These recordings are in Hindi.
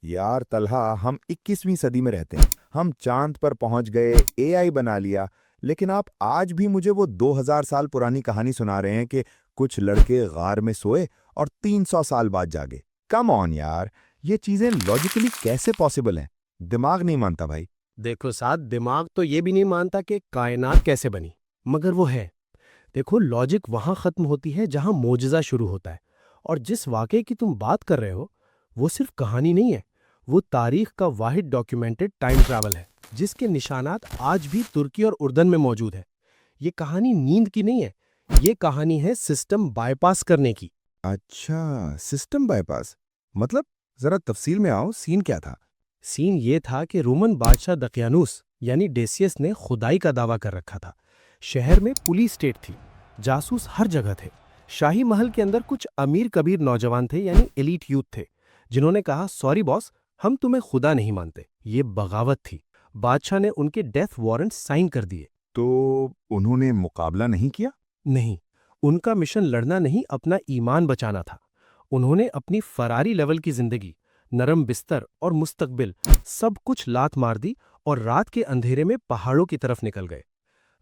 यार तलहा, हम 21वीं सदी में रहते हैं। हम चांद पर पहुंच गए, एआई बना लिया, लेकिन आप आज भी मुझे वो 2000 साल पुरानी कहानी सुना रहे हैं कि कुछ लड़के गार में सोए और 300 साल बाद जागे। कम ऑन यार, ये चीजें लॉजिकली कैसे पॉसिबल हैं? दिमाग नहीं मानता भाई। देखो साथ दिमाग तो ये भी नहीं मानता कि कायनात कैसे बनी, मगर वो है। देखो लॉजिक वहां खत्म होती है जहां मोजज़ा शुरू होता है। और जिस वाक़े की तुम बात कर रहे हो, वो सिर्फ कहानी नहीं है, वो तारीख का वाहिद डॉक्यूमेंटेड टाइम ट्रैवल है, जिसके निशानात आज भी तुर्की और उर्दन में मौजूद है। ये कहानी नींद की नहीं है, ये कहानी है सिस्टम बाईपास करने की। अच्छा, सिस्टम बाईपास मतलब? जरा तफसील में आओ, सीन क्या था? सीन ये था कि रोमन बादशाह दकियानूस यानी डेसियस ने खुदाई का दावा कर रखा था। शहर में पुलिस स्टेट थी, जासूस हर जगह थे। शाही महल के अंदर कुछ अमीर कबीर नौजवान थे यानी एलीट यूथ थे, जिन्होंने कहा सॉरी बॉस, हम तुम्हें खुदा नहीं मानते। ये बगावत थी। बादशाह ने उनके डेथ वारंट साइन कर दिए। तो उन्होंने मुकाबला नहीं किया? नहीं, उनका मिशन लड़ना नहीं, अपना ईमान बचाना था। उन्होंने अपनी फरारी लेवल की जिंदगी, नरम बिस्तर और मुस्तकबिल सब कुछ लात मार दी और रात के अंधेरे में पहाड़ों की तरफ निकल गए।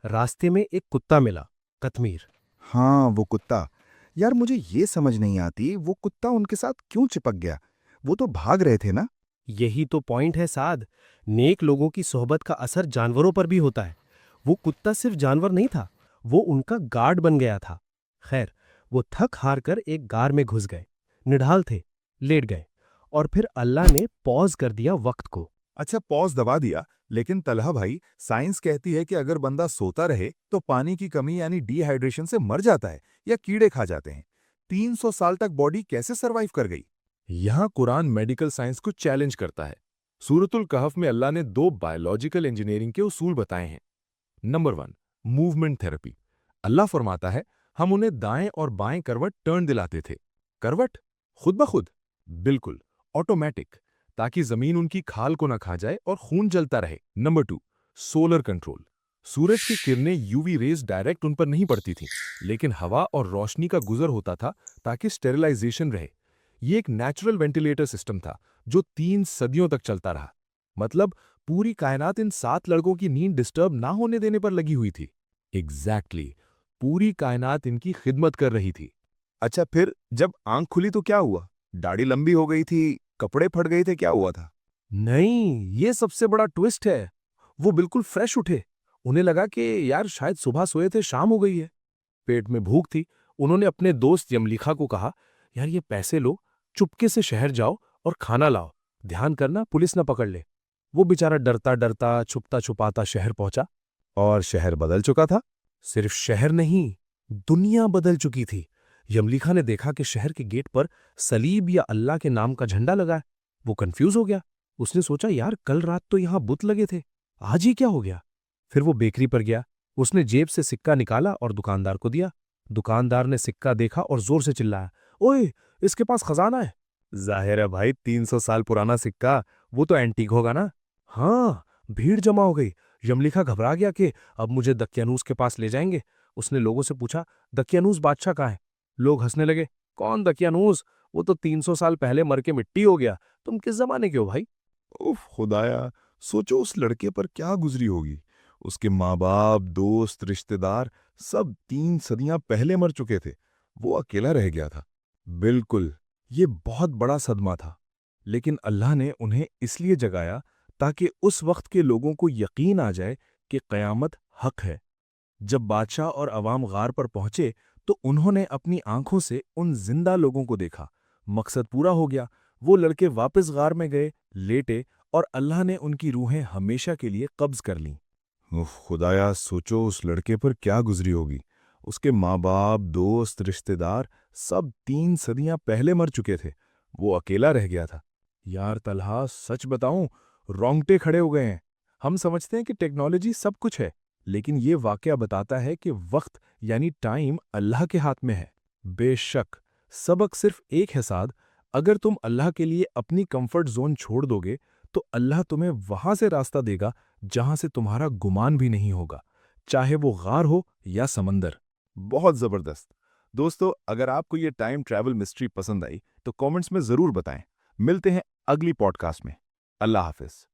रास्ते में एक कुत्ता मिला, कतमीर। हाँ, वो कुत्ता। यार मुझे ये समझ नहीं आती, वो कुत्ता उनके साथ क्यों चिपक गया? वो तो भाग रहे थे ना? यही तो पॉइंट है साद। नेक लोगों की सोहबत का असर जानवरों पर भी होता है। वो कुत्ता सिर्फ जानवर नहीं था, वो उनका गार्ड बन गया था। खैर, वो थक हार कर एक गार में घुस गए। निढाल थे, लेट गए, और फिर अल्लाह ने पॉज कर दिया वक्त को। अच्छा, पॉज दबा दिया। लेकिन तलहा भाई, साइंस कहती है कि अगर बंदा सोता रहे तो पानी की कमी यानी डिहाइड्रेशन से मर जाता है या कीड़े खा जाते हैं। 300 साल तक बॉडी कैसे सरवाइव कर गई? यहाँ कुरान मेडिकल साइंस को चैलेंज करता है। सूरतुल कहफ में अल्लाह ने दो बायोलॉजिकल इंजीनियरिंग के उसूल बताए हैं। Number 1, movement therapy. अल्लाह फरमाता है, हम उन्हें दाएं और बाएं करवट टर्न दिलाते थे। करवट खुद ब खुद, बिल्कुल ऑटोमेटिक, ताकि जमीन उनकी खाल को ना खा जाए और खून जलता रहे। Number 2, solar control. सूरज की किरणें यूवी रेज डायरेक्ट उन पर नहीं पड़ती थीं, लेकिन हवा और रोशनी का गुजर होता था ताकि स्टेरिलाइजेशन रहे। ये एक नेचुरल वेंटिलेटर सिस्टम था जो 3 सदियों तक चलता रहा। मतलब पूरी कायनात इन 7 लड़कों की नींद डिस्टर्ब ना होने देने पर लगी हुई थी। एग्जैक्टली, पूरी कायनात इनकी खिदमत कर रही थी। अच्छा, फिर जब आंख खुली तो क्या हुआ? दाढ़ी लंबी हो गई थी, कपड़े फट गए थे, क्या हुआ था? नहीं, ये सबसे बड़ा ट्विस्ट है। वो बिल्कुल फ्रेश उठे। उन्हें लगा कि यार शायद सुबह सोए थे, शाम हो गई है। पेट में भूख थी। उन्होंने अपने दोस्त यमलिखा को कहा, यार ये पैसे लो, चुपके से शहर जाओ और खाना लाओ। ध्यान करना पुलिस न पकड़ ले। वो बेचारा डरता डरता छुपता छुपाता शहर पहुंचा। और शहर बदल चुका था? सिर्फ शहर नहीं, दुनिया बदल चुकी थी। यमलिखा ने देखा कि शहर के गेट पर सलीब या अल्लाह के नाम का झंडा लगा है। वो कंफ्यूज हो गया। उसने सोचा, यार कल रात तो यहां बुत लगे थे, आज ही क्या हो गया? फिर वो बेकरी पर गया। उसने जेब से सिक्का निकाला और दुकानदार को दिया। दुकानदार ने सिक्का देखा और जोर से चिल्लाया, ओए, इसके पास खजाना है। जाहिर है भाई, 300 साल पुराना सिक्का, वो तो एंटीक होगा ना? हाँ, भीड़ जमा हो गई। यमलिखा घबरा गया कि अब मुझे दकियानूस के पास ले जाएंगे। उसने लोगों से पूछा, दकियानूस बादशाह कहाँ है? लोग हंसने लगे, कौन दकियानूस? वो तो 300 साल पहले मर के मिट्टी हो गया। तुम किस जमाने के हो भाई? उफ खुदाया, सोचो उस लड़के पर क्या गुजरी होगी। उसके माँ बाप, दोस्त, रिश्तेदार सब 3 सदियां पहले मर चुके थे। वो अकेला रह गया था। बिल्कुल, ये बहुत बड़ा सदमा था। लेकिन अल्लाह ने उन्हें इसलिए जगाया ताकि उस वक्त के लोगों को यकीन आ जाए कि क़यामत हक है। जब बादशाह और अवाम गार पर पहुंचे तो उन्होंने अपनी आंखों से उन जिंदा लोगों को देखा। मकसद पूरा हो गया। वो लड़के वापस गार में गए, लेटे, और अल्लाह ने उनकी रूहें हमेशा के लिए कब्ज कर लीं। उफ खुदाया, सोचो उस लड़के पर क्या गुजरी होगी। उसके माँ बाप, दोस्त, रिश्तेदार सब 3 सदियां पहले मर चुके थे। वो अकेला रह गया था। यार तलहा, सच बताऊं, रोंगटे खड़े हो गए हैं। हम समझते हैं कि टेक्नोलॉजी सब कुछ है, लेकिन ये वाकया बताता है कि वक्त यानी टाइम अल्लाह के हाथ में है। बेशक, सबक सिर्फ एक है साद, अगर तुम अल्लाह के लिए अपनी कंफर्ट जोन छोड़ दोगे तो अल्लाह तुम्हें वहां से रास्ता देगा जहां से तुम्हारा गुमान भी नहीं होगा, चाहे वो गार हो या समंदर। बहुत जबरदस्त। दोस्तों, अगर आपको ये टाइम ट्रैवल मिस्ट्री पसंद आई तो कमेंट्स में जरूर बताएं। मिलते हैं अगली पॉडकास्ट में। अल्लाह हाफिज।